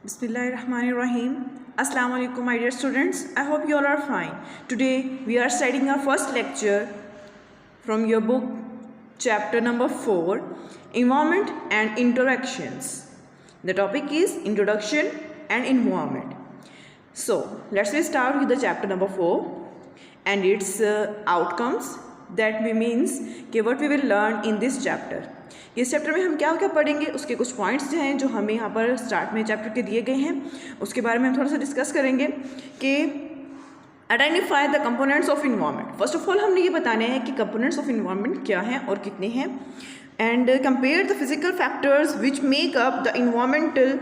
Bismillahirrahmanirrahim. Assalamu alaikum, my dear students. I hope you all are fine. Today we are studying our first lecture from your book, chapter number 4, Environment and Interactions. The topic is Introduction and Environment. So let's start with the chapter number 4 and its outcomes. That means कि what we will learn in this chapter. इस chapter में हम क्या क्या पढ़ेंगे, उसके कुछ points जो हैं जो हमें यहाँ पर स्टार्ट में चैप्टर के दिए गए हैं, उसके बारे में हम थोड़ा सा डिस्कस करेंगे कि identify the components of environment. First of all हमने ये बताना है कि कंपोनेंट्स ऑफ इन्वायरमेंट क्या हैं और कितने हैं, and compare the physical factors which make up the environmental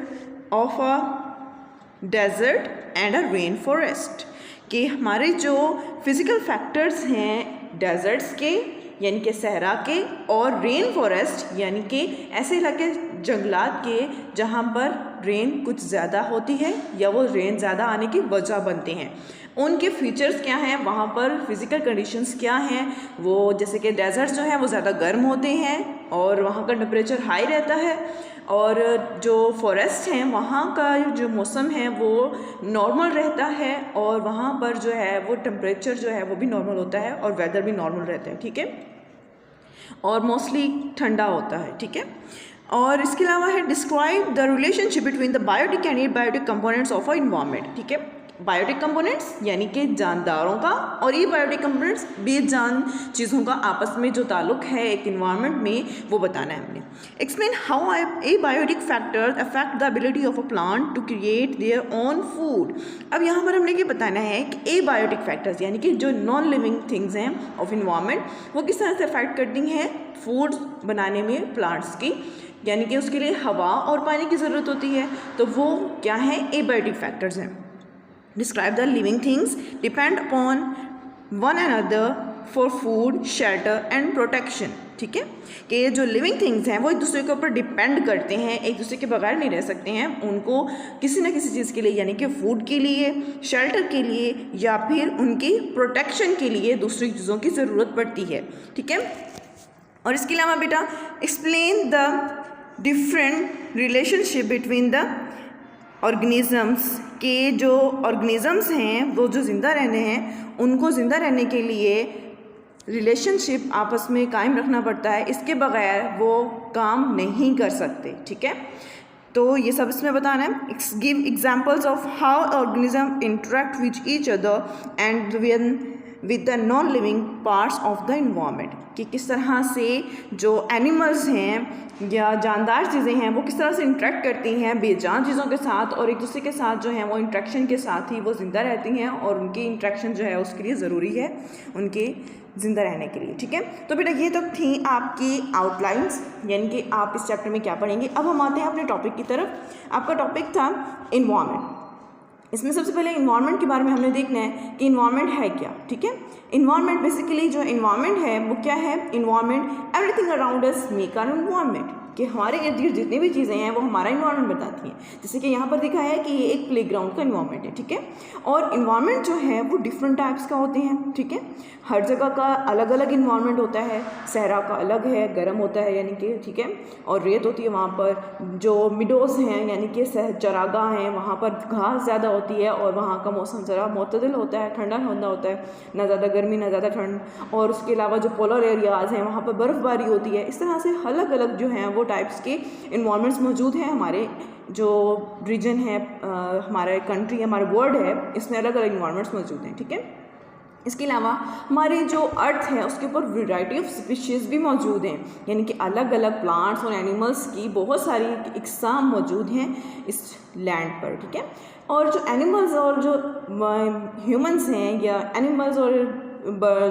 of a desert and a rain forest. कि हमारे जो फिजिकल फैक्टर्स हैं डेजर्ट्स के यानी कि सहरा के और रेन फॉरेस्ट यानी कि ऐसे इलाके जंगलात के जहाँ पर रेन कुछ ज़्यादा होती है या वो रेन ज़्यादा आने की वजह बनते हैं, उनके फीचर्स क्या हैं, वहाँ पर फिज़िकल कंडीशंस क्या हैं. वो जैसे कि डेजर्ट्स जो हैं वो ज़्यादा गर्म होते हैं और वहाँ का टेम्परेचर हाई रहता है, और जो फॉरेस्ट हैं वहाँ का जो मौसम है वो नॉर्मल रहता है और वहाँ पर जो है वो टेम्परेचर जो है वो भी नॉर्मल होता है और वेदर भी नॉर्मल रहता है. ठीक है, और मोस्टली ठंडा होता है. ठीक है, और इसके अलावा है describe the relationship between the biotic and abiotic components of a environment. ठीक है, बायोटिक कंपोनेंट्स यानी कि जानदारों का और ये बायोटिक कंपोनेंट्स बेजान चीज़ों का आपस में जो ताल्लुक है एक इन्वायरमेंट में वो बताना है हमने. Explain how abiotic factors affect the ability of a plant to create their own food. अब यहाँ पर हमने ये बताना है कि ए बायोटिक फैक्टर्स यानी कि जो नॉन लिविंग थिंग्स हैं ऑफ इन्वायरमेंट वो किस तरह से अफेक्ट करती हैं फूड बनाने में प्लांट्स की, यानी कि उसके लिए हवा और पानी की ज़रूरत होती है. तो वो क्या है, ए बायोटिक फैक्टर्स हैं. Describe the living things depend upon one another for food, shelter and protection. ठीक है, कि ये जो लिविंग थिंग्स हैं वो एक दूसरे के ऊपर डिपेंड करते हैं, एक दूसरे के बगैर नहीं रह सकते हैं. उनको किसी न किसी चीज़ के लिए यानी कि फूड के लिए, शेल्टर के लिए या फिर उनकी प्रोटेक्शन के लिए दूसरी चीज़ों की ज़रूरत पड़ती है. ठीक है, और इसके अलावा बेटा explain the different relationship between the organisms के जो ऑर्गेनिज़म्स हैं वो जो ज़िंदा रहने हैं उनको ज़िंदा रहने के लिए रिलेशनशिप आपस में कायम रखना पड़ता है, इसके बगैर वो काम नहीं कर सकते. ठीक है, तो ये सब इसमें बताना है. Give examples of how organism interact with each other and with the non living parts of the environment. कि किस तरह से जो एनिमल्स हैं या जानदार चीज़ें हैं वो किस तरह से इंटरेक्ट करती हैं बेजान चीज़ों के साथ और एक दूसरे के साथ जो हैं वो इंटरेक्शन के साथ ही वो ज़िंदा रहती हैं और उनकी इंटरेक्शन जो है उसके लिए ज़रूरी है उनके ज़िंदा रहने के लिए. ठीक है, तो बेटा ये तो थी आपकी आउटलाइंस यानी कि आप इस चैप्टर में क्या पढ़ेंगे. अब हम आते हैं अपने टॉपिक की तरफ. आपका टॉपिक था इन्वायरमेंट. इसमें सबसे पहले इन्वायरमेंट के बारे में हमने देखना है कि इन्वायरमेंट है क्या. ठीक है, इन्वायरमेंट बेसिकली जो इन्वायरमेंट है वो क्या है, environment everything around us make our environment. कि हमारे इर्द गिर्द जितनी भी चीज़ें हैं वो हमारा इन्वायरमेंट बताती हैं. जैसे कि यहाँ पर दिखा है कि ये एक प्लेग्राउंड का इन्वायरमेंट है. ठीक है, और इन्वायरमेंट जो है वो डिफरेंट टाइप्स का होते हैं. ठीक है, हर जगह का अलग अलग इन्वायरमेंट होता है. सहरा का अलग है, गर्म होता है यानी कि, ठीक है, और रेत होती है वहाँ पर. जो मिडोज़ हैं यानी कि चरागाह हैं वहाँ पर घास ज़्यादा होती है और वहाँ का मौसम ज़रा मुतदिल होता है, ठंडा ठंडा होता है, ना ज़्यादा गर्मी ना ज़्यादा ठंड. और उसके अलावा जो पोलर एरियाज़ हैं वहाँ पर बर्फ़बारी होती है. इस तरह से अलग अलग जो हैं वो टाइप्स के इन्वायरमेंट्स मौजूद हैं. हमारे जो रीजन है, हमारे कंट्री, हमारे वर्ल्ड है, इसमें अलग अलग इन्वायरमेंट्स मौजूद हैं. ठीक है, इसके अलावा हमारी जो अर्थ है उसके ऊपर वैरायटी ऑफ स्पीशीज़ भी मौजूद हैं यानी कि अलग अलग प्लांट्स और एनिमल्स की बहुत सारी इकसाम मौजूद हैं इस लैंड पर. ठीक है, और जो एनिमल्स और जो ह्यूमंस हैं या एनिमल्स और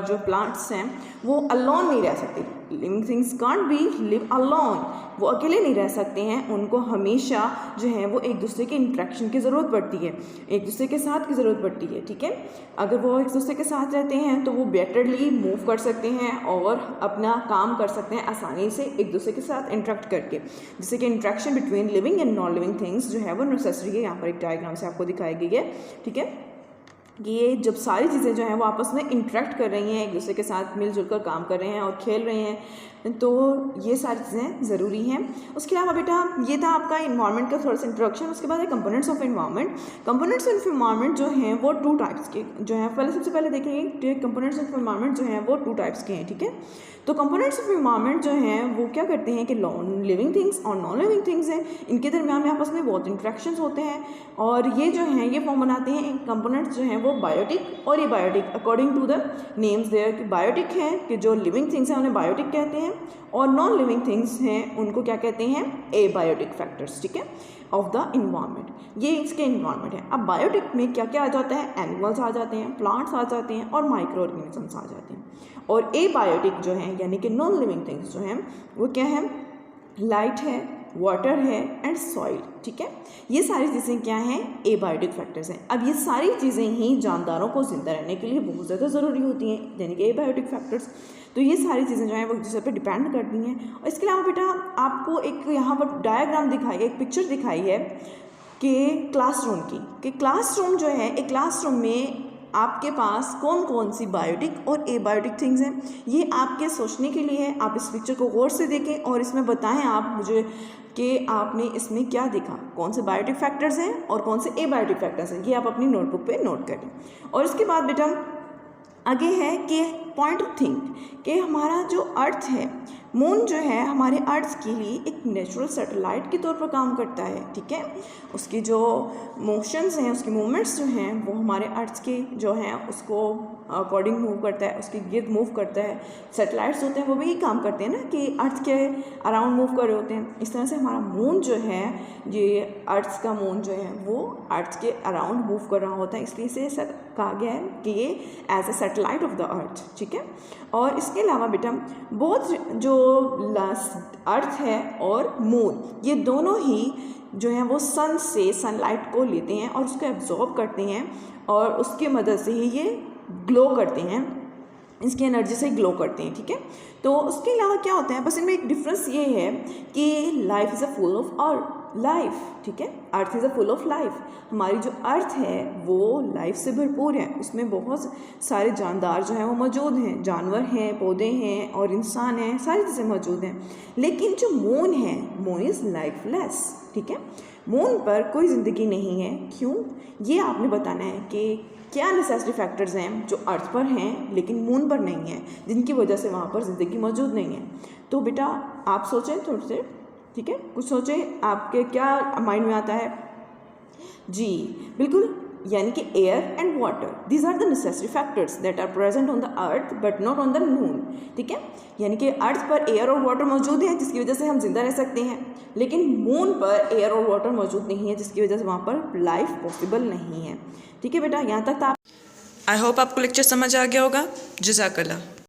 जो प्लांट्स हैं वो अलोन नहीं रह सकते. Living things can't be live alone, वो अकेले नहीं रह सकते हैं. उनको हमेशा जो है वो एक दूसरे के इंटरेक्शन की ज़रूरत पड़ती है, एक दूसरे के साथ की ज़रूरत पड़ती है. ठीक है, अगर वो एक दूसरे के साथ रहते हैं तो वो बेटरली मूव कर सकते हैं और अपना काम कर सकते हैं आसानी से एक दूसरे के साथ इंटरेक्ट करके. जैसे कि interaction between living and non living things जो है वो नेसेसरी है. यहाँ पर एक डायग्राम से आपको दिखाई गई है. ठीक है, कि ये जब सारी चीज़ें जो हैं वो आपस में इंटरेक्ट कर रही हैं, एक दूसरे के साथ मिलजुल कर काम कर रहे हैं और खेल रहे हैं, तो ये सारी चीज़ें ज़रूरी हैं। उसके अलावा बेटा ये था आपका इन्वायरमेंट का थोड़ा सा इंट्रोडक्शन। उसके बाद है components of environment. Components of environment जो हैं वो 2 टाइप्स के जो हैं, पहले सबसे पहले देखेंगे कि कंपोनेंट्स ऑफ इन्वायरमेंट जो हैं वो 2 टाइप्स के हैं, ठीक है। तो कंपोनेंट्स ऑफ इन्वायरमेंट जो हैं वो क्या करते हैं कि लिविंग थिंग्स और नॉन लिविंग थिंग्स हैं, इनके दरमियान में आपस में बहुत इंट्रैक्शंस होते हैं और ये जो हैं ये फॉर्म बनाते हैं कंपोनेंट्स जो हैं वो बायोटिक और abiotic according to the names there. कि बायोटिक हैं कि जो लिविंग थिंग्स हैं उन्हें बायोटिक कहते हैं और नॉन लिविंग थिंग्स हैं उनको क्या कहते हैं, एबायोटिक फैक्टर्स, ठीक है, ऑफ द इन्वायरमेंट। ये इसके इन्वायरमेंट है। अब बायोटिक में क्या क्या आ जाता है, एनिमल्स आ जाते हैं, प्लांट्स आ जाते हैं और माइक्रो ऑर्गेनिजम्स आ जाते हैं। और एबायोटिक जो हैं यानी कि नॉन लिविंग थिंग्स जो हैं वो क्या है, लाइट है, वाटर है एंड सॉइल, ठीक है। ये सारी चीज़ें क्या हैं, एबायोटिक फैक्टर्स हैं। अब ये सारी चीज़ें ही जानदारों को जिंदा रहने के लिए बहुत ज़्यादा ज़रूरी होती हैं, यानी कि एबायोटिक फैक्टर्स। तो ये सारी चीज़ें जो हैं वो एक दूसरे पर डिपेंड करती हैं। और इसके अलावा बेटा आपको एक यहाँ पर डायग्राम दिखाई है, एक पिक्चर दिखाई है कि क्लासरूम की, कि क्लासरूम जो है, एक क्लासरूम में आपके पास कौन कौन सी बायोटिक और एबायोटिक थिंग्स हैं, ये आपके सोचने के लिए है। आप इस पिक्चर को गौर से देखें और इसमें बताएं आप मुझे कि आपने इसमें क्या देखा, कौन से बायोटिक फैक्टर्स हैं और कौन से एबायोटिक फैक्टर्स हैं, ये आप अपनी नोटबुक पे नोट करें। और इसके बाद बेटा आगे है कि पॉइंट ऑफ थिंक कि हमारा जो अर्थ है, मून जो है हमारे अर्थ के लिए एक नेचुरल सैटेलाइट के तौर पर काम करता है, ठीक है। उसकी जो मोशंस हैं, उसकी मूवमेंट्स जो हैं वो हमारे अर्थ के जो हैं उसको अकॉर्डिंग मूव करता है, उसके गिर्द मूव करता है। सैटेलाइट्स होते हैं वो भी यही काम करते हैं ना कि अर्थ के अराउंड मूव कर रहे होते हैं। इस तरह से हमारा मून जो है, ये अर्थ का मून जो है वो अर्थ के अराउंड मूव कर रहा होता है, इसलिए इसे कहा गया है कि ये as a satellite of the earth, ठीक है। और इसके अलावा बेटा बहुत जो अर्थ है और मून, ये दोनों ही जो है वो सन से सनलाइट को लेते हैं और उसको एब्जॉर्ब करते हैं और उसके मदद से ही ये ग्लो करते हैं, इसकी एनर्जी से ग्लो करते हैं, ठीक है। तो उसके अलावा क्या होता है, बस इनमें एक डिफरेंस ये है कि life is a full of earth life, ठीक है। Earth is a full of life. हमारी जो अर्थ है वो लाइफ से भरपूर है, उसमें बहुत सारे जानदार जो हैं वो मौजूद हैं, जानवर हैं, पौधे हैं और इंसान हैं, सारी चीज़ें मौजूद हैं। लेकिन जो मून है, मून इज़ लाइफलेस, ठीक है। मून पर कोई ज़िंदगी नहीं है। क्यों, ये आपने बताना है कि क्या नेसेसरी फैक्टर्स हैं जो अर्थ पर हैं लेकिन मून पर नहीं हैं, जिनकी वजह से वहाँ पर ज़िंदगी मौजूद नहीं है। तो बेटा आप सोचें थोड़े से, ठीक है, कुछ सोचें, आपके क्या माइंड में आता है। जी बिल्कुल, यानी कि air and water, these are the necessary factors that are present on the earth but not on the moon, ठीक है। यानी कि अर्थ पर एयर और वाटर मौजूद है जिसकी वजह से हम जिंदा रह सकते हैं, लेकिन मून पर एयर और वाटर मौजूद नहीं है जिसकी वजह से वहाँ पर लाइफ पॉसिबल नहीं है, ठीक है बेटा। यहाँ तक था। आई होप आपको लेक्चर समझ आ गया होगा। जज़ाकल्लाह।